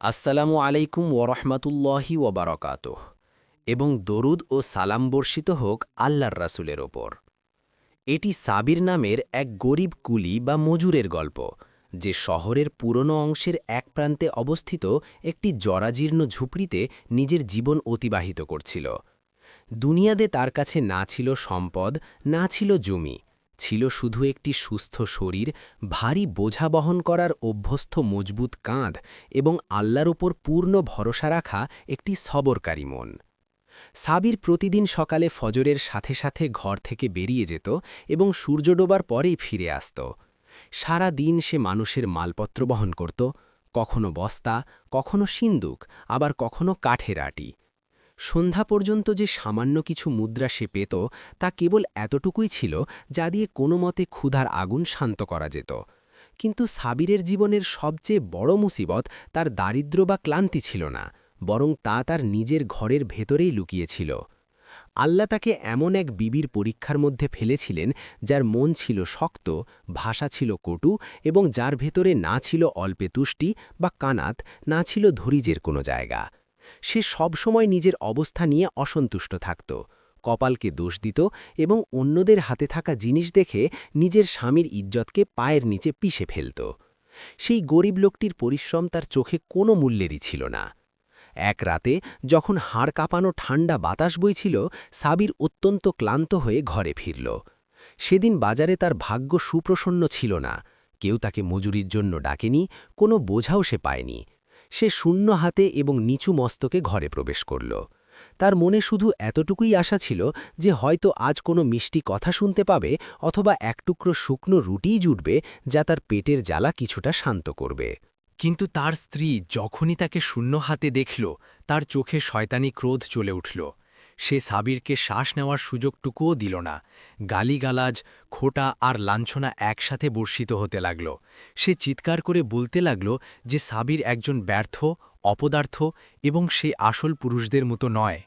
আসসালামু আলাইকুম ওরহমতুল্লাহি ওবারকাতুহ এবং দরুদ ও সালাম বর্ষিত হোক আল্লাহর রাসূলের ওপর। এটি সাবির নামের এক গরিব কুলি বা মজুরের গল্প, যে শহরের পুরনো অংশের এক প্রান্তে অবস্থিত একটি জরাজীর্ণ ঝুপড়িতে নিজের জীবন অতিবাহিত করছিল। দুনিয়াতে তার কাছে না ছিল সম্পদ, না ছিল জমি, ছিল শুধু একটি সুস্থ শরীর, ভারী বোঝা বহন করার অভ্যস্ত মজবুত কাঁধ এবং আল্লাহর উপর পূর্ণ ভরসা রাখা একটি সবরকারী মন। সাবির প্রতিদিন সকালে ফজরের সাথে সাথে ঘর থেকে বেরিয়ে যেত এবং সূর্য ডোবার পরেই ফিরে আসত। সারা দিন সে মানুষের মালপত্র বহন করত, কখনো বস্তা, কখনো সিন্দুক, আবার কখনো কাঠের আটি। সন্ধ্যা পর্যন্ত যে সামান্য কিছু মুদ্রা সে পেত, তা কেবল এতটুকুই ছিল যা দিয়ে কোনো মতে ক্ষুধার আগুন শান্ত করা যেত। কিন্তু সাবিরের জীবনের সবচেয়ে বড় মুসিবত তার দারিদ্র্য বা ক্লান্তি ছিল না, বরং তা তার নিজের ঘরের ভেতরেই লুকিয়েছিল। আল্লাহ তাকে এমন এক বিবির পরীক্ষার মধ্যে ফেলেছিলেন, যার মন ছিল শক্ত, ভাষা ছিল কটু এবং যার ভেতরে না ছিল অল্পে তুষ্টি বা কানাত, না ছিল ধৈর্যের কোনো জায়গা। সে সবসময় নিজের অবস্থা নিয়ে অসন্তুষ্ট থাকত, কপালকে দোষ দিত এবং অন্যদের হাতে থাকা জিনিস দেখে নিজের স্বামীর ইজ্জতকে পায়ের নিচে পিষে ফেলত। সেই গরিব লোকটির পরিশ্রম তার চোখে কোনো মূল্যেরই ছিল না। এক রাতে যখন হাড় কাঁপানো ঠান্ডা বাতাস বইছিল, সাবির অত্যন্ত ক্লান্ত হয়ে ঘরে ফিরল। সেদিন বাজারে তার ভাগ্য সুপ্রসন্ন ছিল না, কেউ তাকে মজুরির জন্য ডাকেনি, কোনো বোঝাও সে পায়নি। সে শূন্য হাতে এবং নিচু মস্তকে ঘরে প্রবেশ করল। তার মনে শুধু এতটুকুই আশা ছিল যে হয়তো আজ কোনো মিষ্টি কথা শুনতে পাবে, অথবা এক টুকরো শুকনো রুটিই জুটবে, যা তার পেটের জ্বালা কিছুটা শান্ত করবে। কিন্তু তার স্ত্রী যখনই তাকে শূন্য হাতে দেখল, তার চোখে শয়তানি ক্রোধ চলে উঠল। সে সাবিরকে শ্বাস নেওয়ার সুযোগটুকুও দিল না। গালিগালাজ, খোঁটা আর লাঞ্ছনা একসাথে বর্ষিত হতে লাগল। সে চিৎকার করে বলতে লাগল যে সাবির একজন ব্যর্থ, অপদার্থ এবং সে আসল পুরুষদের মতো নয়।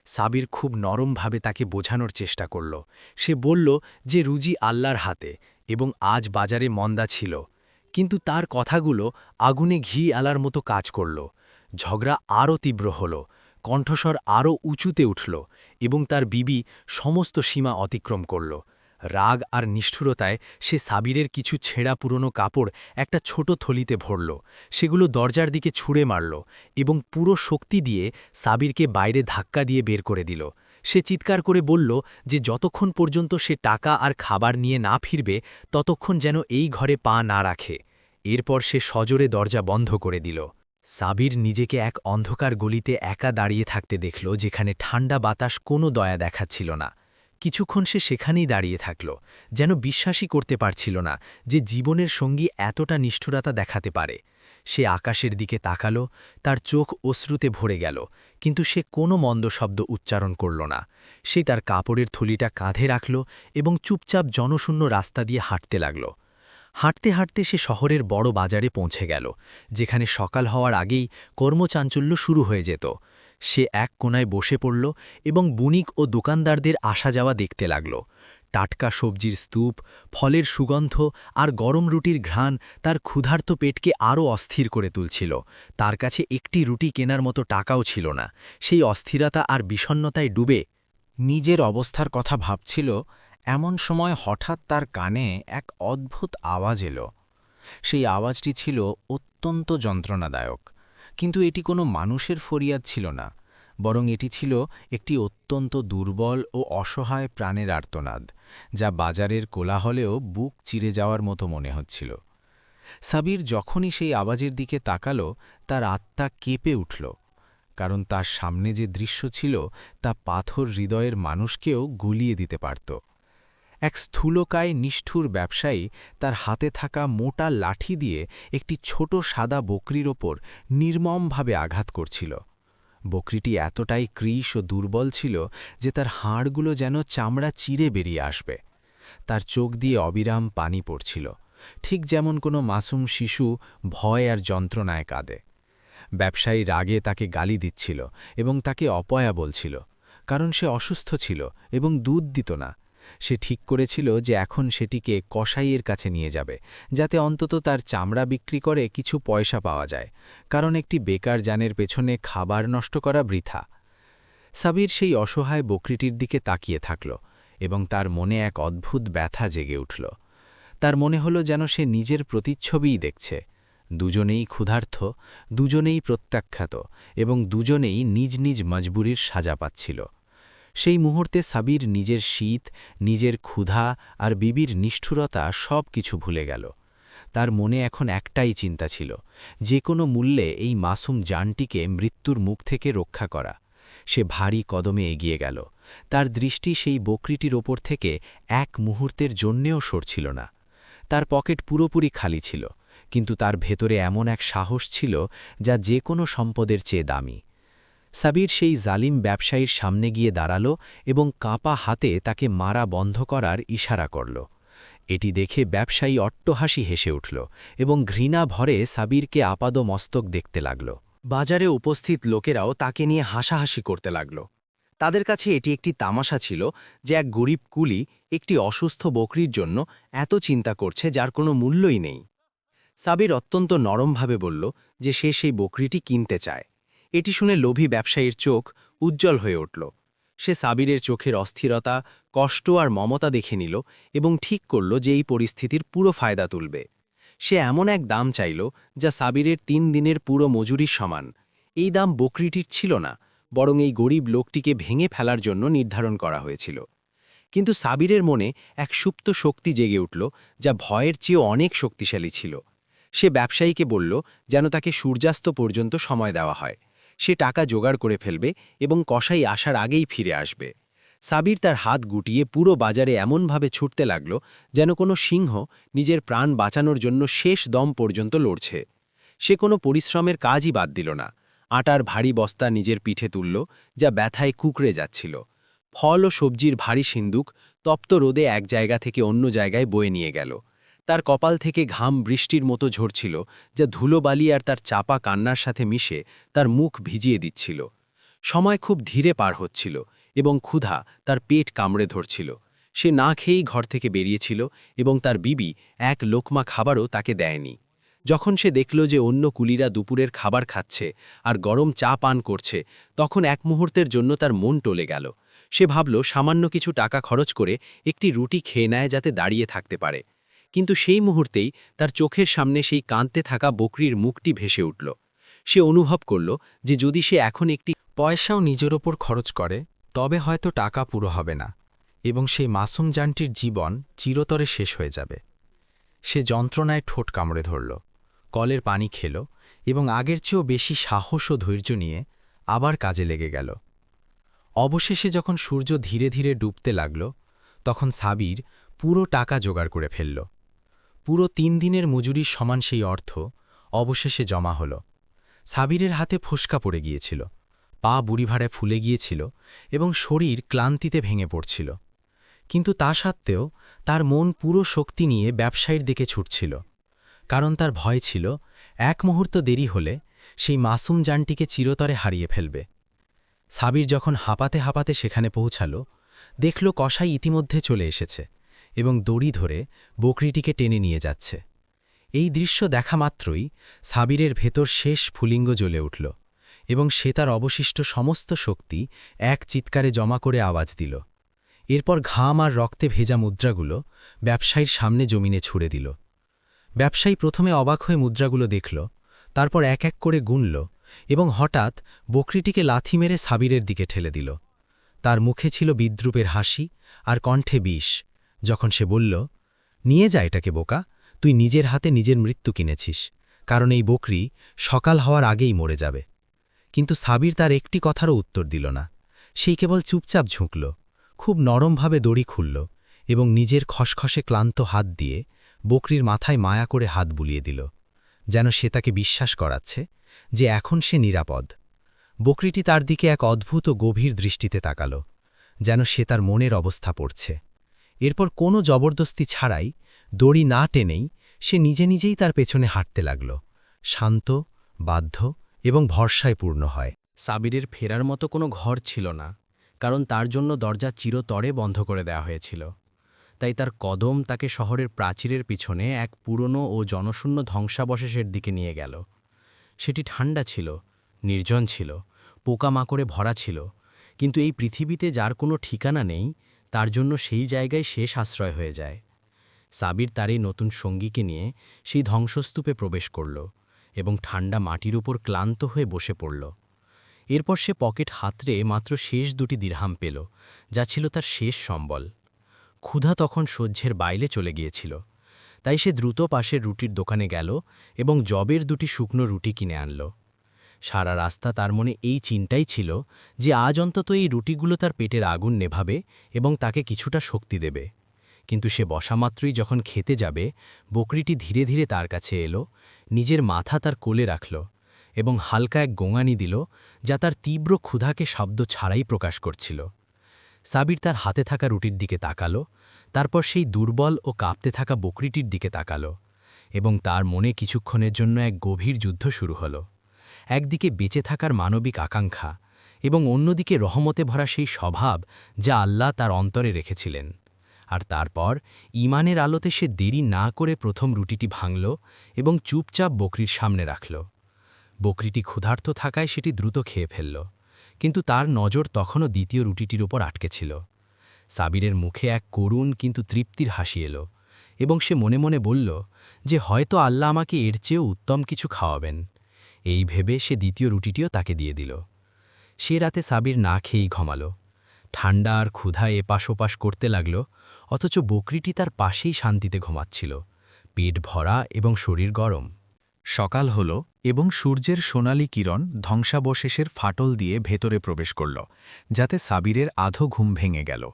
সাবির খুব নরমভাবে তাকে বোঝানোর চেষ্টা করল। সে বলল যে রুজি আল্লাহর হাতে এবং আজ বাজারে মন্দা ছিল। কিন্তু তার কথাগুলো আগুনে ঘি আলার মতো কাজ করল। ঝগড়া আরও তীব্র হল, কণ্ঠস্বর আরও উঁচুতে উঠল এবং তার বিবি সমস্ত সীমা অতিক্রম করল। রাগ আর নিষ্ঠুরতায় সে সাবিরের কিছু ছেঁড়া পুরনো কাপড় একটা ছোট থলিতে ভরল, সেগুলো দরজার দিকে ছুঁড়ে মারল এবং পুরো শক্তি দিয়ে সাবিরকে বাইরে ধাক্কা দিয়ে বের করে দিল। সে চিৎকার করে বলল যে যতক্ষণ পর্যন্ত সে টাকা আর খাবার নিয়ে না ফিরবে, ততক্ষণ যেন এই ঘরে পা না রাখে। এরপর সে সজোরে দরজা বন্ধ করে দিল। সাবির নিজেকে এক অন্ধকার গলিতে একা দাঁড়িয়ে থাকতে দেখল, যেখানে ঠান্ডা বাতাস কোনো দয়া দেখাচ্ছিল না। কিছুক্ষণ সে সেখানেই দাঁড়িয়ে থাকল, যেন বিশ্বাসই করতে পারছিল না যে জীবনের সঙ্গী এতটা নিষ্ঠুরতা দেখাতে পারে। সে আকাশের দিকে তাকালো, তার চোখ অশ্রুতে ভরে গেল, কিন্তু সে কোনো মন্দ শব্দ উচ্চারণ করল না। সে তার কাপড়ের থলিটা কাঁধে রাখল এবং চুপচাপ জনশূন্য রাস্তা দিয়ে হাঁটতে লাগল। হাঁটতে হাঁটতে সে শহরের বড় বাজারে পৌঁছে গেল, যেখানে সকাল হওয়ার আগেই কর্মচাঞ্চল্য শুরু হয়ে যেত। সে এক কোণায় বসে পড়ল এবং বণিক ও দোকানদারদের আসা যাওয়া দেখতে লাগল। টাটকা সবজির স্তূপ, ফলের সুগন্ধ আর গরম রুটির ঘ্রাণ তার ক্ষুধার্ত পেটকে আরও অস্থির করে তুলছিল। তার কাছে একটি রুটি কেনার মতো টাকাও ছিল না। সেই অস্থিরতা আর বিষণ্ণতায় ডুবে নিজের অবস্থার কথা ভাবছিল, এমন সময় হঠাৎ তার কানে এক অদ্ভুত আওয়াজ এলো। সেই আওয়াজটি ছিল অত্যন্ত যন্ত্রণাদায়ক, কিন্তু এটি কোনো মানুষের ফরিয়াদ ছিল না, বরং এটি ছিল একটি অত্যন্ত দুর্বল ও অসহায় প্রাণের আর্তনাদ, যা বাজারের কোলাহলেও বুক চিরে যাওয়ার মতো মনে হচ্ছিল। সাবির যখনই সেই আওয়াজের দিকে তাকালো, তার আত্মা কেঁপে উঠল, কারণ তার সামনে যে দৃশ্য ছিল তা পাথর হৃদয়ের মানুষকেও গুলিয়ে দিতে পারত। এক স্থূলকায় নিষ্ঠুর ব্যবসায়ী তার হাতে থাকা মোটা লাঠি দিয়ে একটি ছোট সাদা বকরির ওপর নির্মমভাবে আঘাত করছিল। বকরিটি এতটাই কৃশ ও দুর্বল ছিল যে তার হাড়গুলো যেন চামড়া চিরে বেরিয়ে আসবে। তার চোখ দিয়ে অবিরাম পানি পড়ছিল, ঠিক যেমন কোনো মাসুম শিশু ভয় আর যন্ত্রণায় কাঁদে। ব্যবসায়ী রাগে তাকে গালি দিচ্ছিল এবং তাকে অপয়া বলছিল, কারণ সে অসুস্থ ছিল এবং দুধ দিত না। সে ঠিক করেছিল যে এখন সেটিকে কসাইয়ের কাছে নিয়ে যাবে, যাতে অন্তত তার চামড়া বিক্রি করে কিছু পয়সা পাওয়া যায়, কারণ একটি বেকার জানের পেছনে খাবার নষ্ট করা বৃথা। সাবির সেই অসহায় বকরিটির দিকে তাকিয়ে থাকল এবং তার মনে এক অদ্ভুত ব্যথা জেগে উঠল। তার মনে হলো যেন সে নিজের প্রতিচ্ছবিই দেখছে। দুজনেই ক্ষুধার্ত, দুজনেই প্রত্যাখ্যাত এবং দুজনেই নিজ নিজ মজবুরির সাজা পাচ্ছিল। সেই মুহূর্তে সাবির নিজের শীত, নিজের ক্ষুধা আর বিবির নিষ্ঠুরতা সব কিছু ভুলে গেল। তার মনে এখন একটাই চিন্তা ছিল, যে কোনো মূল্যে এই মাসুম জানটিকে মৃত্যুর মুখ থেকে রক্ষা করা। সে ভারী কদমে এগিয়ে গেল। তার দৃষ্টি সেই বকরিটির ওপর থেকে এক মুহূর্তের জন্যেও সরছিল না। তার পকেট পুরোপুরি খালি ছিল, কিন্তু তার ভেতরে এমন এক সাহস ছিল যা যে কোনো সম্পদের চেয়ে দামি। সাবির সেই জালিম ব্যবসায়ীর সামনে গিয়ে দাঁড়াল এবং কাঁপা হাতে তাকে মারা বন্ধ করার ইশারা করল। এটি দেখে ব্যবসায়ী অট্টহাসি হেসে উঠল এবং ঘৃণা ভরে সাবিরকে আপাদমস্তক দেখতে লাগল। বাজারে উপস্থিত লোকেরাও তাকে নিয়ে হাসাহাসি করতে লাগল। তাদের কাছে এটি একটি তামাশা ছিল যে এক গরিব কুলি একটি অসুস্থ বকরির জন্য এত চিন্তা করছে যার কোনো মূল্যই নেই। সাবির অত্যন্ত নরমভাবে বলল যে সে সেই বকরিটি কিনতে চায়। এটি শুনে লোভী ব্যবসায়ীর চোখ উজ্জ্বল হয়ে উঠল। সে সাবিরের চোখের অস্থিরতা, কষ্ট আর মমতা দেখে নিল এবং ঠিক করল যে এই পরিস্থিতির পুরো ফায়দা তুলবে। সে এমন এক দাম চাইল যা সাবিরের ৩ দিনের পুরো মজুরির সমান। এই দাম বকরিটির ছিল না, বরং এই গরিব লোকটিকে ভেঙে ফেলার জন্য নির্ধারণ করা হয়েছিল। কিন্তু সাবিরের মনে এক সুপ্ত শক্তি জেগে উঠল, যা ভয়ের চেয়েও অনেক শক্তিশালী ছিল। সে ব্যবসায়ীকে বলল যেন তাকে সূর্যাস্ত পর্যন্ত সময় দেওয়া হয়। সে টাকা জোগাড় করে ফেলবে এবং কসাই আসার আগেই ফিরে আসবে। সাবির তার হাত গুটিয়ে পুরো বাজারে এমনভাবে ছুটতে লাগল যেন কোনো সিংহ নিজের প্রাণ বাঁচানোর জন্য শেষ দম পর্যন্ত লড়ছে। সে কোনো পরিশ্রমের কাজই বাদ দিল না। আটার ভারী বস্তা নিজের পিঠে তুলল, যা ব্যথায় কুঁকড়ে যাচ্ছিল। ফল ও সবজির ভারী সিন্দুক তপ্ত রোদে এক জায়গা থেকে অন্য জায়গায় বয়ে নিয়ে গেল। তার কপাল থেকে ঘাম বৃষ্টির মতো ঝরছিল, যা ধুলোবালি আর তার চাপা কান্নার সাথে মিশে তার মুখ ভিজিয়ে দিচ্ছিল। সময় খুব ধীরে পার হচ্ছিল এবং ক্ষুধা তার পেট কামড়ে ধরছিল। সে না খেয়েই ঘর থেকে বেরিয়েছিল এবং তার বিবি এক লোকমা খাবারও তাকে দেয়নি। যখন সে দেখল যে অন্য কুলিরা দুপুরের খাবার খাচ্ছে আর গরম চা পান করছে, তখন এক মুহূর্তের জন্য তার মন টলে গেল। সে ভাবল সামান্য কিছু টাকা খরচ করে একটি রুটি খেয়ে নেয় যাতে দাঁড়িয়ে থাকতে পারে। কিন্তু সেই মুহূর্তেই তার চোখের সামনে সেই কাঁদতে থাকা বকরির মুখটি ভেসে উঠল। সে অনুভব করল যে যদি সে এখন একটি পয়সাও নিজের ওপর খরচ করে, তবে হয়তো টাকা পুরো হবে না এবং সেই মাসুম জানটির জীবন চিরতরে শেষ হয়ে যাবে। সে যন্ত্রণায় ঠোঁট কামড়ে ধরল, কলের পানি খেল এবং আগের চেয়েও বেশি সাহস ও ধৈর্য নিয়ে আবার কাজে লেগে গেল। অবশেষে যখন সূর্য ধীরে ধীরে ডুবতে লাগল, তখন সাবির পুরো টাকা জোগাড় করে ফেলল। পুরো ৩ দিনের মজুরির সমান সেই অর্থ অবশেষে জমা হল। সাবিরের হাতে ফোস্কা পড়ে গিয়েছিল, পা বুড়িভাড়ে ফুলে গিয়েছিল এবং শরীর ক্লান্তিতে ভেঙে পড়ছিল। কিন্তু তা সত্ত্বেও তার মন পুরো শক্তি নিয়ে ব্যবসায়ীর দিকে ছুটছিল, কারণ তার ভয় ছিল এক মুহূর্ত দেরি হলে সেই মাসুম জানটিকে চিরতরে হারিয়ে ফেলবে। সাবির যখন হাঁপাতে হাঁপাতে সেখানে পৌঁছাল, দেখল কসাই ইতিমধ্যে চলে এসেছে এবং দড়ি ধরে বকরিটিকে টেনে নিয়ে যাচ্ছে। এই দৃশ্য দেখা মাত্রই সাবিরের ভেতর শেষ স্ফুলিঙ্গ জ্বলে উঠল এবং সে তার অবশিষ্ট সমস্ত শক্তি এক চিৎকারে জমা করে আওয়াজ দিল। এরপর ঘাম আর রক্তে ভেজা মুদ্রাগুলো ব্যবসায়ীর সামনে জমিনে ছুড়ে দিল। ব্যবসায়ী প্রথমে অবাক হয়ে মুদ্রাগুলো দেখল, তারপর এক এক করে গুনল এবং হঠাৎ বকরিটিকে লাথি মেরে সাবিরের দিকে ঠেলে দিল। তার মুখে ছিল বিদ্রুপের হাসি আর কণ্ঠে বিষ, যখন সে বলল, নিয়ে যা এটাকে বোকা, তুই নিজের হাতে নিজের মৃত্যু কিনেছিস, কারণ এই বকরি সকাল হওয়ার আগেই মরে যাবে। কিন্তু সাবির তার একটি কথারও উত্তর দিল না। সেই কেবল চুপচাপ ঝুঁকল, খুব নরমভাবে দড়ি খুলল এবং নিজের খসখসে ক্লান্ত হাত দিয়ে বকরির মাথায় মায়া করে হাত বুলিয়ে দিল, যেন সে তাকে বিশ্বাস করাচ্ছে যে এখন সে নিরাপদ। বকরিটি তার দিকে এক অদ্ভুত ও গভীর দৃষ্টিতে তাকাল, যেন সে তার মনের অবস্থা পড়ছে। এরপর কোনো জবরদস্তি ছাড়াই, দড়ি না টেনেই সে নিজে নিজেই তার পেছনে হাঁটতে লাগল, শান্ত, বাধ্য এবং ভরসায় পূর্ণ হয়। সাবিরের ফেরার মতো কোনো ঘর ছিল না। কারণ তার জন্য দরজা চিরতরে বন্ধ করে দেওয়া হয়েছিল। তাই তার কদম তাকে শহরের প্রাচীরের পিছনে এক পুরনো ও জনশূন্য ধ্বংসাবশেষের দিকে নিয়ে গেল। সেটি ঠান্ডা ছিল, নির্জন ছিল, পোকামাকড়ে ভরা ছিল, কিন্তু এই পৃথিবীতে যার কোনো ঠিকানা নেই, তার জন্য সেই জায়গায় শেষ আশ্রয় হয়ে যায়। সাবির তার এই নতুন সঙ্গীকে নিয়ে সেই ধ্বংসস্তূপে প্রবেশ করল এবং ঠান্ডা মাটির উপর ক্লান্ত হয়ে বসে পড়ল। এরপর সে পকেট হাতড়ে মাত্র শেষ 2টি দিরহাম পেল, যা ছিল তার শেষ সম্বল। ক্ষুধা তখন সহ্যের বাইরে চলে গিয়েছিল, তাই সে দ্রুত পাশের রুটির দোকানে গেল এবং জবের 2টি শুকনো রুটি কিনে আনল। সারা রাস্তা তার মনে এই চিন্তাই ছিল যে আজ অন্তত এই রুটিগুলো তার পেটের আগুন নেভাবে এবং তাকে কিছুটা শক্তি দেবে। কিন্তু সে বসামাত্রই যখন খেতে যাবে, বকরিটি ধীরে ধীরে তার কাছে এলো, নিজের মাথা তার কোলে রাখল এবং হালকা এক গোঙানি দিল, যা তার তীব্র ক্ষুধাকে শব্দ ছাড়াই প্রকাশ করছিল। সাবির তার হাতে থাকা রুটির দিকে তাকালো, তারপর সেই দুর্বল ও কাঁপতে থাকা বকরিটির দিকে তাকালো, এবং তার মনে কিছুক্ষণের জন্য এক গভীর যুদ্ধ শুরু হলো। একদিকে বেঁচে থাকার মানবিক আকাঙ্ক্ষা এবং অন্যদিকে রহমতে ভরা সেই স্বভাব যা আল্লাহ তার অন্তরে রেখেছিলেন। আর তারপর ঈমানের আলোতে সে দেরি না করে প্রথম রুটিটি ভাঙল এবং চুপচাপ বকরির সামনে রাখল। বকরিটি ক্ষুধার্ত থাকায় সেটি দ্রুত খেয়ে ফেলল, কিন্তু তার নজর তখনও দ্বিতীয় রুটিটির উপর আটকে ছিল। সাবিরের মুখে এক করুণ কিন্তু তৃপ্তির হাসি এলো এবং সে মনে মনে বলল যে হয়তো আল্লাহ আমাকে এর চেয়েও উত্তম কিছু খাওয়াবেন। এই ভেবে সে দ্বিতীয় রুটিটিও তাকে দিয়ে দিল। সে রাতে সাবির না খেয়েই ঘুমালো। ঠান্ডা আর ক্ষুধা এপাশ ওপাশ করতে লাগল, অথচ বকরিটি তার পাশেই শান্তিতে ঘুমাচ্ছিল, পেট ভরা এবং শরীর গরম। সকাল হল এবং সূর্যের সোনালি কিরণ ধ্বংসাবশেষের ফাটল দিয়ে ভেতরে প্রবেশ করল, যাতে সাবিরের আধো ঘুম ভেঙে গেল।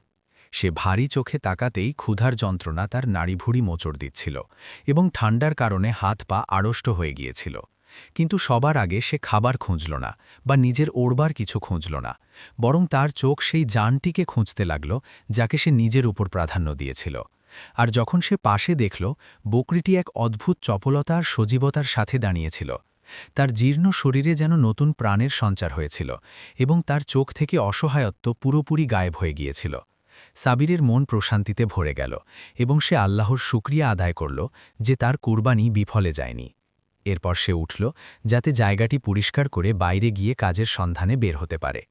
সে ভারী চোখে তাকাতেই ক্ষুধার যন্ত্রণা তার নাড়িভুড়ি মোচড় দিচ্ছিল এবং ঠান্ডার কারণে হাত পা আড়ষ্ট হয়ে গিয়েছিল। কিন্তু সবার আগে সে খাবার খুঁজল না বা নিজের ওড়বার কিছু খুঁজল না, বরং তার চোখ সেই জানটিকে খুঁজতে লাগল যাকে সে নিজের উপর প্রাধান্য দিয়েছিল। আর যখন সে পাশে দেখল, বকরিটি এক অদ্ভুত চপলতা আর সজীবতার সাথে দাঁড়িয়েছিল। তার জীর্ণ শরীরে যেন নতুন প্রাণের সঞ্চার হয়েছিল এবং তার চোখ থেকে অসহায়ত্ব পুরোপুরি গায়েব হয়ে গিয়েছিল। সাবিরের মন প্রশান্তিতে ভরে গেল এবং সে আল্লাহর শুকরিয়া আদায় করল যে তার কুরবানি বিফলে যায়নি। এরপর সে উঠল যাতে জায়গাটি পরিষ্কার করে বাইরে গিয়ে কাজের সন্ধানে বের হতে পারে।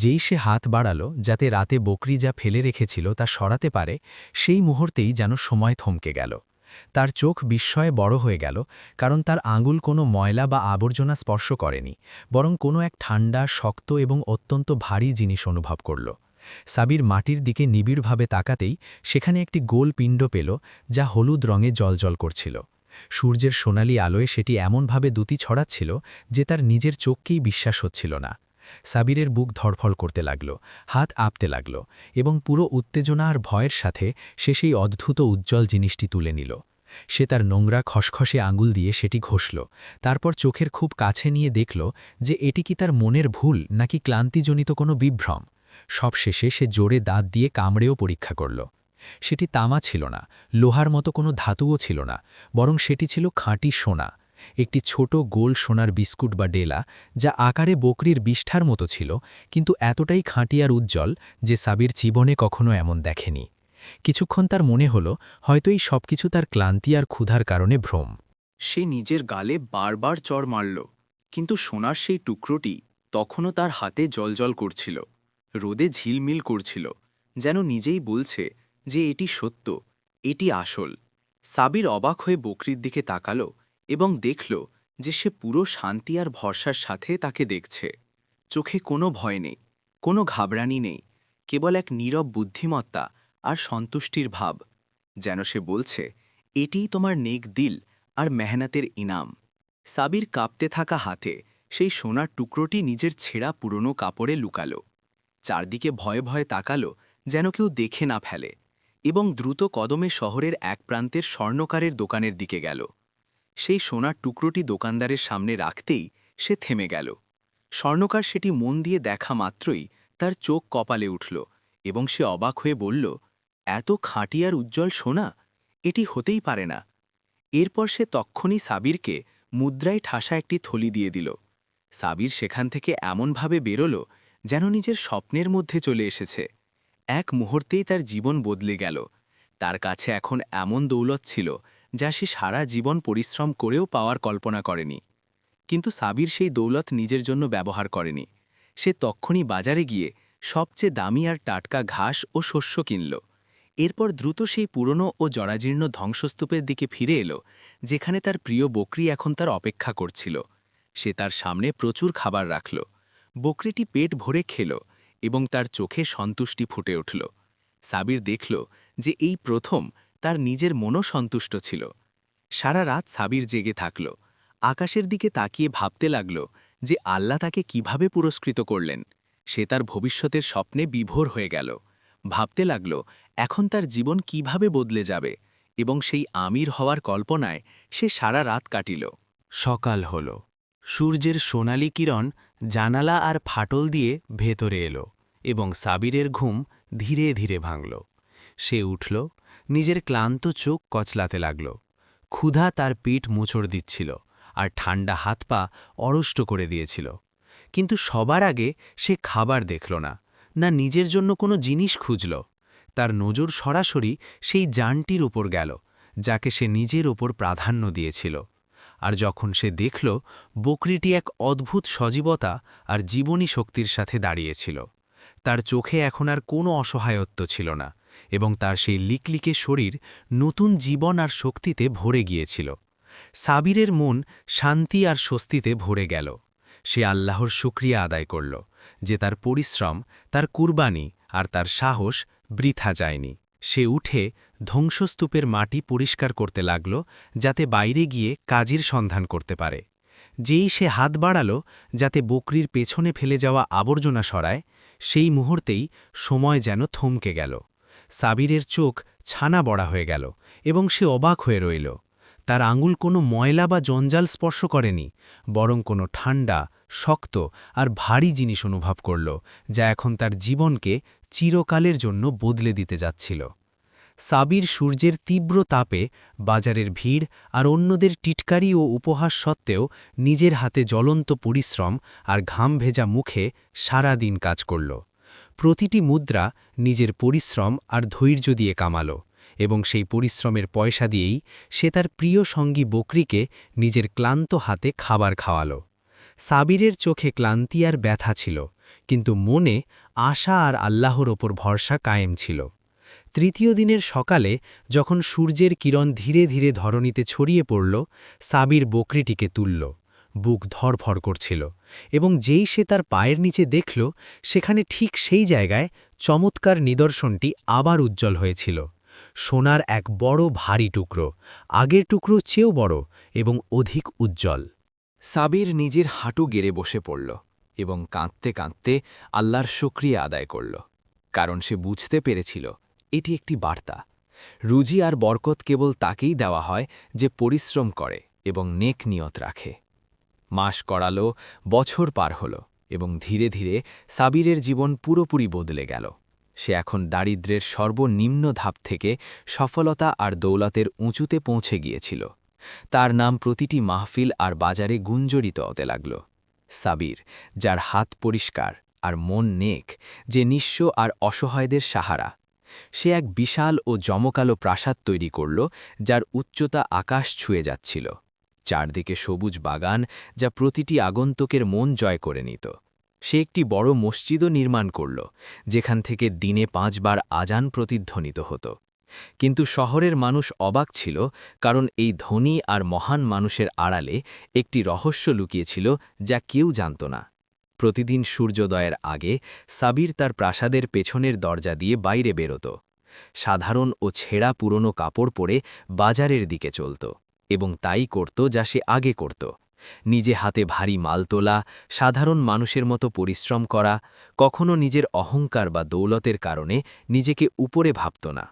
যেই সে হাত বাড়ালো যাতে রাতে বকরি যা ফেলে রেখেছিল তা সরাতে পারে, সেই মুহূর্তেই যেন সময় থমকে গেল। তার চোখ বিস্ময়ে বড় হয়ে গেল, কারণ তার আঙুল কোনো ময়লা বা আবর্জনা স্পর্শ করেনি, বরং কোনো এক ঠান্ডা, শক্ত এবং অত্যন্ত ভারী জিনিস অনুভব করল। সাবির মাটির দিকে নিবিড়ভাবে তাকাতেই সেখানে একটি গোল পিণ্ড পেল, যা হলুদ রঙে জ্বলজ্বল করছিল। সূর্যের সোনালি আলোয় সেটি এমনভাবে দ্যুতি ছড়াচ্ছিল যে তার নিজের চোখকেই বিশ্বাস হচ্ছিল না। সাবিরের বুক ধড়ফড় করতে লাগল, হাত আপতে লাগল, এবং পুরো উত্তেজনা আর ভয়ের সাথে সে সেই অদ্ভুত উজ্জ্বল জিনিসটি তুলে নিল। সে তার নোংরা খসখসে আঙুল দিয়ে সেটি ঘষল, তারপর চোখের খুব কাছে নিয়ে দেখল যে এটি কি তার মনের ভুল নাকি ক্লান্তিজনিত কোনো বিভ্রম। সবশেষে সে জোরে দাঁত দিয়ে কামড়েও পরীক্ষা করল। সেটি তামা ছিল না, লোহার মতো কোনো ধাতুও ছিল না, বরং সেটি ছিল খাঁটি সোনা, একটি ছোট গোল সোনার বিস্কুট বা ডেলা, যা আকারে বকরির বিষ্ঠার মতো ছিল, কিন্তু এতটাই খাঁটি আর উজ্জ্বল যে সাবির জীবনে কখনো এমন দেখেনি। কিছুক্ষণ তার মনে হলো হয়তো এই সবকিছু তার ক্লান্তি আর ক্ষুধার কারণে ভ্রম। সে নিজের গালে বারবার চড় মারল, কিন্তু সোনার সেই টুকরোটি তখনও তার হাতে জ্বলজ্বল করছিল, রোদে ঝিলমিল করছিল, যেন নিজেই বলছে যে এটি সত্য, এটি আসল। সাবির অবাক হয়ে বকরির দিকে তাকাল এবং দেখল যে সে পুরো শান্তি আর ভরসার সাথে তাকে দেখছে। চোখে কোনো ভয় নেই, কোনো ঘাবড়ানি নেই, কেবল এক নীরব বুদ্ধিমত্তা আর সন্তুষ্টির ভাব, যেন সে বলছে, এটিই তোমার নেক দিল আর মেহনতের ইনাম। সাবির কাঁপতে থাকা হাতে সেই সোনার টুকরোটি নিজের ছেঁড়া পুরনো কাপড়ে লুকালো, চারদিকে ভয়ে ভয়ে তাকালো যেন কেউ দেখে না ফেলে, এবং দ্রুত কদমে শহরের এক প্রান্তের স্বর্ণকারের দোকানের দিকে গেল। সেই সোনার টুকরোটি দোকানদারের সামনে রাখতেই সে থেমে গেল। স্বর্ণকার সেটি মন দিয়ে দেখা মাত্রই তার চোখ কপালে উঠল এবং সে অবাক হয়ে বলল, এত খাঁটি আর উজ্জ্বল সোনা, এটি হতেই পারে না। এরপর সে তক্ষুনি সাবিরকে মুদ্রায় ঠাসা একটি থলি দিয়ে দিল। সাবির সেখান থেকে এমনভাবে বেরোল যেন নিজের স্বপ্নের মধ্যে চলে এসেছে। এক মুহূর্তেই তার জীবন বদলে গেল। তার কাছে এখন এমন দৌলত ছিল যা সে সারা জীবন পরিশ্রম করেও পাওয়ার কল্পনা করেনি। কিন্তু সাবির সেই দৌলত নিজের জন্য ব্যবহার করেনি। সে তক্ষুনি বাজারে গিয়ে সবচেয়ে দামি আর টাটকা ঘাস ও শস্য কিনল। এরপর দ্রুত সেই পুরনো ও জরাজীর্ণ ধ্বংসস্তূপের দিকে ফিরে এলো, যেখানে তার প্রিয় বকরি এখন তার অপেক্ষা করছিল। সে তার সামনে প্রচুর খাবার রাখল। বকরিটি পেট ভরে খেল এবং তার চোখে সন্তুষ্টি ফুটে উঠল। সাবির দেখল যে এই প্রথম তার নিজের মনও সন্তুষ্ট ছিল। সারা রাত সাবির জেগে থাকল। আকাশের দিকে তাকিয়ে ভাবতে লাগল যে আল্লাহ তাকে কিভাবে পুরস্কৃত করলেন। সে তার ভবিষ্যতের স্বপ্নে বিভোর হয়ে গেল। ভাবতে লাগল এখন তার জীবন কিভাবে বদলে যাবে, এবং সেই আমির হওয়ার কল্পনায় সে সারা রাত কাটিল। সকাল হল। সূর্যের সোনালি কিরণ জানালা আর ফাটল দিয়ে ভেতরে এলো এবং সাবিরের ঘুম ধীরে ধীরে ভাঙল। সে উঠল, নিজের ক্লান্ত চোখ কচলাতে লাগল। ক্ষুধা তার পিঠ মোচড় দিচ্ছিল আর ঠান্ডা হাত পা অরষ্ট করে দিয়েছিল। কিন্তু সবার আগে সে খাবার দেখল না, না নিজের জন্য কোনো জিনিস খুঁজল। তার নজর সরাসরি সেই জানটির উপর গেল, যাকে সে নিজের ওপর প্রাধান্য দিয়েছিল। আর যখন সে দেখল বকরিটি এক অদ্ভুত সজীবতা আর জীবনী শক্তির সাথে দাঁড়িয়েছিল, তার চোখে এখন আর কোনো অসহায়ত্ব ছিল না এবং তার সেই লিকলিকে শরীর নতুন জীবন আর শক্তিতে ভরে গিয়েছিল। সাবিরের মন শান্তি আর স্বস্তিতে ভরে গেল। সে আল্লাহর শুকরিয়া আদায় করল যে তার পরিশ্রম, তার কুরবানি আর তার সাহস বৃথা যায়নি। সে উঠে ধ্বংসস্তূপের মাটি পরিষ্কার করতে লাগল, যাতে বাইরে গিয়ে কাজের সন্ধান করতে পারে। যেই সে হাত বাড়াল যাতে বকরির পেছনে ফেলে যাওয়া আবর্জনা সরায়, সেই মুহূর্তেই সময় যেন থমকে গেল। সাবিরের চোখ ছানা বড়া হয়ে গেল এবং সে অবাক হয়ে রইল। তার আঙুল কোনো ময়লা বা জঞ্জাল স্পর্শ করেনি, বরং কোনো ঠান্ডা, শক্ত আর ভারী জিনিস অনুভব করল, যা এখন তার জীবনকে চিরকালের জন্য বদলে দিতে যাচ্ছিল। সাবির সূর্যের তীব্র তাপে, বাজারের ভিড় আর অন্যদের টিটকারি ও উপহাস সত্ত্বেও নিজের হাতে জ্বলন্ত পরিশ্রম আর ঘাম ভেজা মুখে সারা দিন কাজ করল। প্রতিটি মুদ্রা নিজের পরিশ্রম আর ধৈর্য দিয়ে কামাল এবং সেই পরিশ্রমের পয়সা দিয়েই সে তার প্রিয় সঙ্গী বকরিকে নিজের ক্লান্ত হাতে খাবার খাওয়াল। সাবিরের চোখে ক্লান্তি আর ব্যথা ছিল, কিন্তু মনে আশা আর আল্লাহর ওপর ভরসা কায়েম ছিল। তৃতীয় দিনের সকালে যখন সূর্যের কিরণ ধীরে ধীরে ধরণীতে ছড়িয়ে পড়ল, সাবির বকরিটিকে তুলল। বুক ধরফর করছিল এবং যেই সে তার পায়ের নিচে দেখল, সেখানে ঠিক সেই জায়গায় চমৎকার নিদর্শনটি আবার উজ্জ্বল হয়েছিল। সোনার এক বড় ভারী টুকরো, আগের টুকরো চেয়েও বড় এবং অধিক উজ্জ্বল। সাবির নিজের হাঁটু গেড়ে বসে পড়ল এবং কাঁদতে কাঁদতে আল্লাহর শুকরিয়া আদায় করল, কারণ সে বুঝতে পেরেছিল এটি একটি বার্তা। রুজি আর বরকত কেবল তাকেই দেওয়া হয় যে পরিশ্রম করে এবং নেক নিয়ত রাখে। মাস গড়ালো, বছর পার হল এবং ধীরে ধীরে সাবিরের জীবন পুরোপুরি বদলে গেল। সে এখন দারিদ্র্যের সর্বনিম্ন ধাপ থেকে সফলতা আর দৌলতের উঁচুতে পৌঁছে গিয়েছিল। তার নাম প্রতিটি মাহফিল আর বাজারে গুঞ্জরিত হতে লাগল। সাবির, যার হাত পরিষ্কার আর মন নেক, যে নিঃস্ব আর অসহায়দের সাহারা। সে এক বিশাল ও জমকালো প্রাসাদ তৈরি করল, যার উচ্চতা আকাশ ছুঁয়ে যাচ্ছিল। চারদিকে সবুজ বাগান, যা প্রতিটি আগন্তুকের মন জয় করে নিত। সে একটি বড় মসজিদও নির্মাণ করল, যেখান থেকে দিনে 5 বার আজান প্রতিধ্বনিত হতো। কিন্তু শহরের মানুষ অবাক ছিল, কারণ এই ধনী আর মহান মানুষের আড়ালে একটি রহস্য লুকিয়েছিল যা কেউ জানত না। প্রতিদিন সূর্যোদয়ের আগে সাবির তার প্রাসাদের পেছনের দরজা দিয়ে বাইরে বেরোত। সাধারণ ও ছেঁড়া পুরনো কাপড় পরে বাজারের দিকে চলত এবং তাই করত যা সে আগে করত। নিজে হাতে ভারী মাল তোলা, সাধারণ মানুষের মতো পরিশ্রম করা, কখনো নিজের অহংকার বা দৌলতের কারণে নিজেকে উপরে ভাবত না।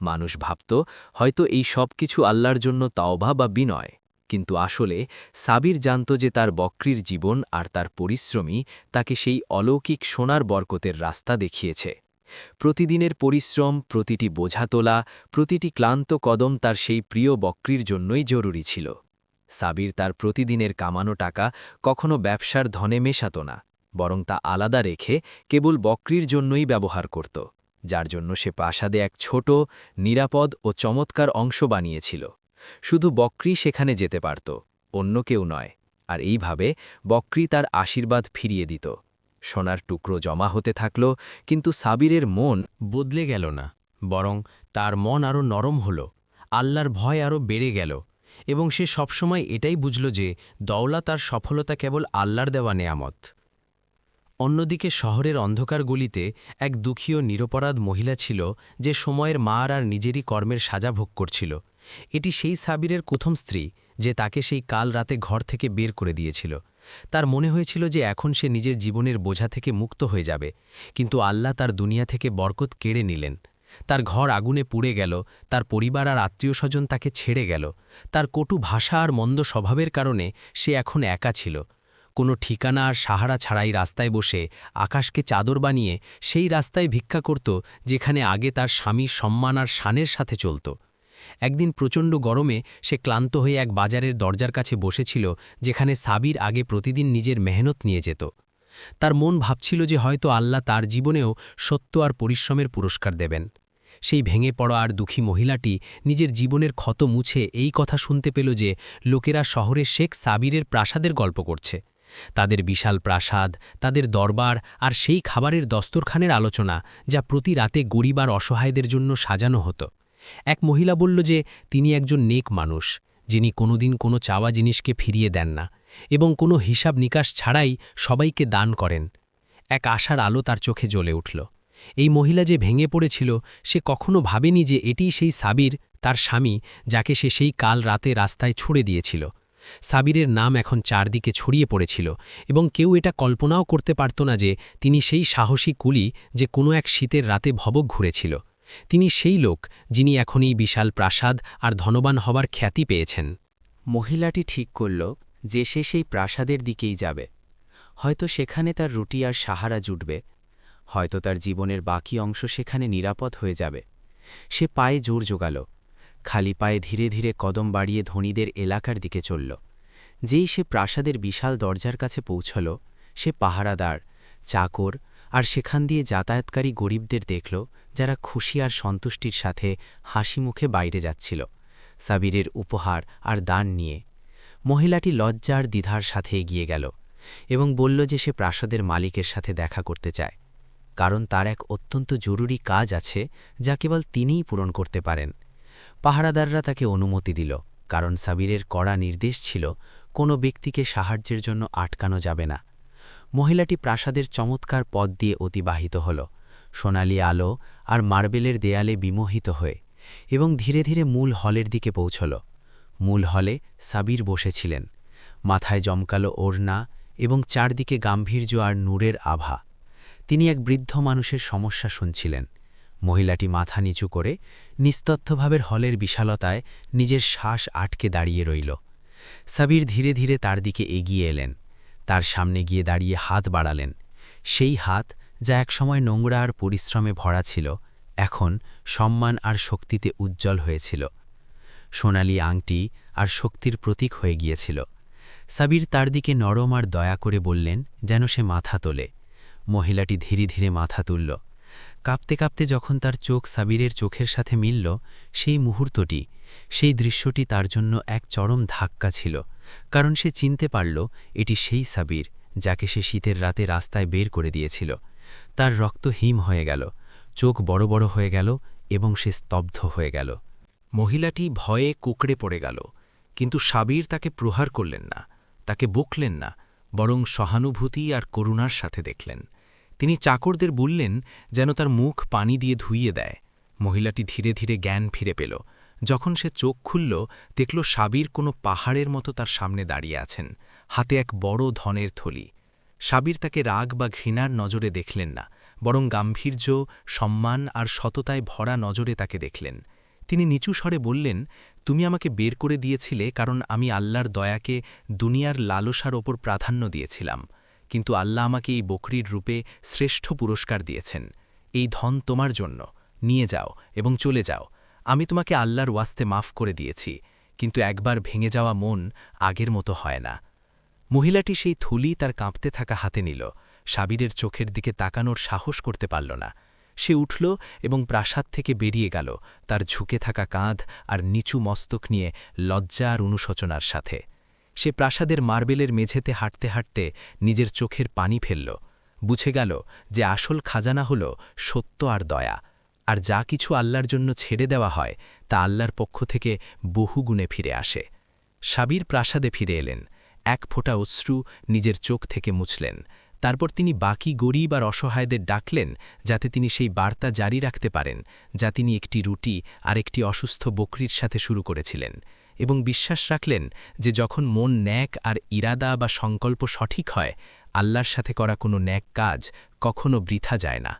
মানুষ ভাবত হয়তো এই সব কিছু আল্লাহর জন্য তাওবা বা বিনয়, কিন্তু আসলে সাবির জানত যে তার বকরির জীবন আর তার পরিশ্রমই তাকে সেই অলৌকিক সোনার বরকতের রাস্তা দেখিয়েছে। প্রতিদিনের পরিশ্রম, প্রতিটি বোঝা তোলা, প্রতিটি ক্লান্ত কদম তার সেই প্রিয় বকরির জন্যই জরুরি ছিল। সাবির তার প্রতিদিনের কামানো টাকা কখনো ব্যবসার ধনে মেশাত না, বরং তা আলাদা রেখে কেবল বকরির জন্যই ব্যবহার করত, যার জন্য সে প্রাসাদে এক ছোট, নিরাপদ ও চমৎকার অংশ বানিয়েছিল। শুধু বকরি সেখানে যেতে পারত, অন্য কেউ নয়। আর এইভাবে বকরি তার আশীর্বাদ ফিরিয়ে দিত। সোনার টুকরো জমা হতে থাকল, কিন্তু সাবিরের মন বদলে গেল না, বরং তার মন আরও নরম হল, আল্লাহর ভয় আরও বেড়ে গেল, এবং সে সবসময় এটাই বুঝল যে দৌলত আর সফলতা কেবল আল্লাহর দেওয়া নেয়ামত। অন্যদিকে শহরের অন্ধকার গলিতে এক দুঃখী ও নিরপরাধ মহিলা ছিল, যে সময়ের মার আর নিজেরই কর্মের সাজা ভোগ করছিল। এটি সেই সাবিরের প্রথম স্ত্রী, যে তাকে সেই কাল রাতে ঘর থেকে বের করে দিয়েছিল। তার মনে হয়েছিল যে এখন সে নিজের জীবনের বোঝা থেকে মুক্ত হয়ে যাবে, কিন্তু আল্লাহ তার দুনিয়া থেকে বরকত কেড়ে নিলেন। তার ঘর আগুনে পুড়ে গেল, তার পরিবার আর আত্মীয় স্বজন তাকে ছেড়ে গেল। তার কটু ভাষা আর মন্দ স্বভাবের কারণে সে এখন একা ছিল। কোনো ঠিকানা আর সাহারা ছাড়াই রাস্তায় বসে আকাশকে চাদর বানিয়ে সেই রাস্তায় ভিক্ষা করত, যেখানে আগে তার স্বামীর সম্মান আর শানের সাথে চলত। একদিন প্রচণ্ড গরমে সে ক্লান্ত হয়ে এক বাজারের দরজার কাছে বসেছিল, যেখানে সাবির আগে প্রতিদিন নিজের মেহনত নিয়ে যেত। তার মন ভাবছিল যে হয়তো আল্লাহ তার জীবনেও সত্য আর পরিশ্রমের পুরস্কার দেবেন। সেই ভেঙে পড়া আর দুঃখী মহিলাটি নিজের জীবনের ক্ষত মুছে এই কথা শুনতে পেল যে লোকেরা শহরে শেখ সাবিরের প্রাসাদের গল্প করছে। তাদের বিশাল প্রাসাদ, তাদের দরবার আর সেই খাবারের দস্তরখানের আলোচনা, যা প্রতি রাতে গরিব আর অসহায়দের জন্য সাজানো হতো। এক মহিলা বলল যে তিনি একজন নেক মানুষ, যিনি কোনোদিন কোনো চাওয়া জিনিসকে ফিরিয়ে দেন না এবং কোনো হিসাব নিকাশ ছাড়াই সবাইকে দান করেন। এক আশার আলো তার চোখে জ্বলে উঠল। এই মহিলা যে ভেঙে পড়েছিল, সে কখনো ভাবেনি যে এটিই সেই সাবির, তার স্বামী, যাকে সে সেই কাল রাতে রাস্তায় ছুড়ে দিয়েছিল। সাবিরের নাম এখন চারদিকে ছড়িয়ে পড়েছিল, এবং কেউ এটা কল্পনাও করতে পারত না যে তিনি সেই সাহসী কুলি, যে কোনো এক শীতের রাতে ভবক ঘুরেছিল। তিনি সেই লোক, যিনি এখন এই বিশাল প্রাসাদ আর ধনবান হবার খ্যাতি পেয়েছেন। মহিলাটি ঠিক করল যে সে সেই প্রাসাদের দিকেই যাবে। হয়তো সেখানে তার রুটি আর সাহারা জুটবে, হয়তো তার জীবনের বাকি অংশ সেখানে নিরাপদ হয়ে যাবে। সে পায়ে জোর জোগাল, খালি পায়ে ধীরে ধীরে কদম বাড়িয়ে ধনীদের এলাকার দিকে চলল। যেই সে প্রাসাদের বিশাল দরজার কাছে পৌঁছল, সে পাহারাদার, চাকর আর সেখান দিয়ে যাতায়াতকারী গরিবদের দেখল, যারা খুশি আর সন্তুষ্টির সাথে হাসি মুখে বাইরে যাচ্ছিল সাবিরের উপহার আর দান নিয়ে। মহিলাটি লজ্জা আর দ্বিধার সাথে এগিয়ে গেল এবং বলল যে সে প্রাসাদের মালিকের সাথে দেখা করতে চায়, কারণ তার এক অত্যন্ত জরুরি কাজ আছে, যা কেবল তিনিই পূরণ করতে পারেন। পাহারাদাররা তাকে অনুমতি দিল, কারণ সাবিরের কড়া নির্দেশ ছিল কোনো ব্যক্তিকে সাহায্যের জন্য আটকানো যাবে না। মহিলাটি প্রাসাদের চমৎকার পথ দিয়ে অতিবাহিত হল, সোনালি আলো আর মার্বেলের দেয়ালে বিমোহিত হয়ে, এবং ধীরে ধীরে মূল হলের দিকে পৌঁছল। মূল হলে সাবির বসেছিলেন, মাথায় জমকালো ওড়না এবং চারদিকে গাম্ভীর্য আর নূরের আভা। তিনি এক বৃদ্ধ মানুষের সমস্যা শুনছিলেন। মহিলাটি মাথা নিচু করে নিস্তব্ধভাবে হলের বিশালতায় নিজের শ্বাস আটকে দাঁড়িয়ে রইল। সাবির ধীরে ধীরে তার দিকে এগিয়ে এলেন, তার সামনে গিয়ে দাঁড়িয়ে হাত বাড়ালেন। সেই হাত, যা একসময় নোংরা আর পরিশ্রমে ভরা ছিল, এখন সম্মান আর শক্তিতে উজ্জ্বল হয়েছিল। সোনালি আংটি আর শক্তির প্রতীক হয়ে গিয়েছিল। সাবির তার দিকে নরম আর দয়া করে বললেন, যেন সে মাথা তোলে। মহিলাটি ধীরে ধীরে মাথা তুলল। কাঁপতে কাঁপতে যখন তার চোখ সাবিরের চোখের সাথে মিলল, সেই মুহূর্তটি, সেই দৃশ্যটি তার জন্য এক চরম ধাক্কা ছিল, কারণ সে চিনতে পারল এটি সেই সাবির, যাকে সে শীতের রাতে রাস্তায় বের করে দিয়েছিল। তার রক্ত হিম হয়ে গেল, চোখ বড় বড় হয়ে গেল এবং সে স্তব্ধ হয়ে গেল। মহিলাটি ভয়ে কুঁকড়ে পড়ে গেল, কিন্তু সাবির তাকে প্রহার করলেন না, তাকে বকলেন না, বরং সহানুভূতি আর করুণার সাথে দেখলেন। তিনি চাকরদের বললেন যেন তার মুখ পানি দিয়ে ধুইয়ে দেয়। মহিলাটি ধীরে ধীরে জ্ঞান ফিরে পেল। যখন সে চোখ খুলল, দেখল সাবির কোনো পাহাড়ের মতো তার সামনে দাঁড়িয়ে আছেন, হাতে এক বড় ধনের থলি। সাবির তাকে রাগ বা ঘৃণার নজরে দেখলেন না, বরং গাম্ভীর্য, সম্মান আর সততায় ভরা নজরে তাকে দেখলেন। তিনি নিচু স্বরে বললেন, তুমি আমাকে বের করে দিয়েছিলে কারণ আমি আল্লাহর দয়াকে দুনিয়ার লালসার ওপর প্রাধান্য দিয়েছিলাম, কিন্তু আল্লাহ আমাকে এই বকরির রূপে শ্রেষ্ঠ পুরস্কার দিয়েছেন। এই ধন তোমার জন্য, নিয়ে যাও এবং চলে যাও। আমি তোমাকে আল্লাহর ওয়াস্তে মাফ করে দিয়েছি, কিন্তু একবার ভেঙে যাওয়া মন আগের মতো হয় না। মহিলাটি সেই থলি তার কাঁপতে থাকা হাতে নিল, সাবিরের চোখের দিকে তাকানোর সাহস করতে পারল না। সে উঠল এবং প্রাসাদ থেকে বেরিয়ে গেল, তার ঝুঁকে থাকা কাঁধ আর নিচু মস্তক নিয়ে লজ্জা আর অনুশোচনার সাথে। সে প্রাসাদের মার্বেলের মেঝেতে হাঁটতে হাঁটতে নিজের চোখের পানি ফেলল। বুঝে গেল যে আসল খাজানা হল সত্য আর দয়া, আর যা কিছু আল্লাহর জন্য ছেড়ে দেওয়া হয় তা আল্লাহর পক্ষ থেকে বহুগুণে ফিরে আসে। সাবির প্রাসাদে ফিরে এলেন, এক ফোঁটা অশ্রু নিজের চোখ থেকে মুছলেন। তারপর তিনি বাকি গরিব আর অসহায়দের ডাকলেন, যাতে তিনি সেই বার্তা জারি রাখতে পারেন যা তিনি একটি রুটি আর একটি অসুস্থ বকরির সাথে শুরু করেছিলেন, এবং বিশ্বাস রাখলেন যে যখন মন ন্যাক আর ইরাদা বা সংকল্প সঠিক হয়, আল্লাহর সাথে করা কোনো ন্যাক কাজ কখনো বৃথা যায় না।